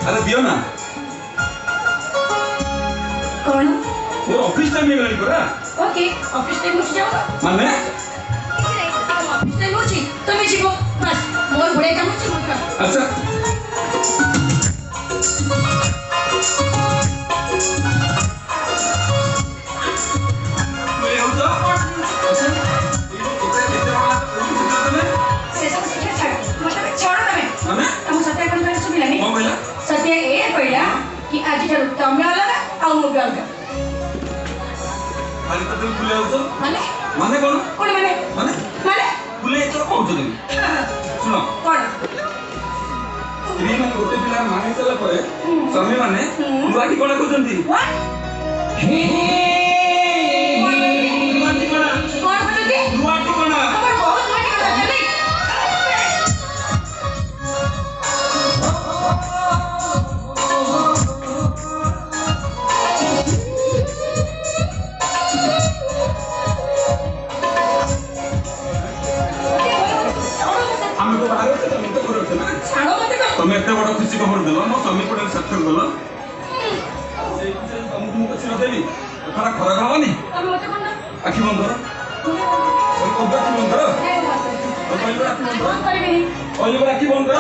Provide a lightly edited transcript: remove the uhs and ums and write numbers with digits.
अरे दियो ना कौन वो ऑफिस टाइम में परा ओके ऑफिस टाइम उठ जाओ माने ऑफिस टाइम उठी तुम जीवो बस मोर गुडे काम छी मोर काम अच्छा मैं हो जा सत्य ए पहिला कि आज ठारू तमे अलग आ मु भी अलग खाली तो तुम भूले हो माने माने कोन कोन माने माने माने भूले तो कहू तो सुनो कोन स्त्री माने गोटे पिला माने चला परे स्वामी माने बाकी कोन कहउचंती व्हाट हे कोन कहउचंती दुआटी कोन खबर बहुत माटी कथा चली तुम एत बड़ खुशी खबर देल मो स्वामी पड़े सार्थक गल तुमको अच्छी देवी खरा खरा खावानी आखि बंद कर आखि बंद कर आखि बंद कर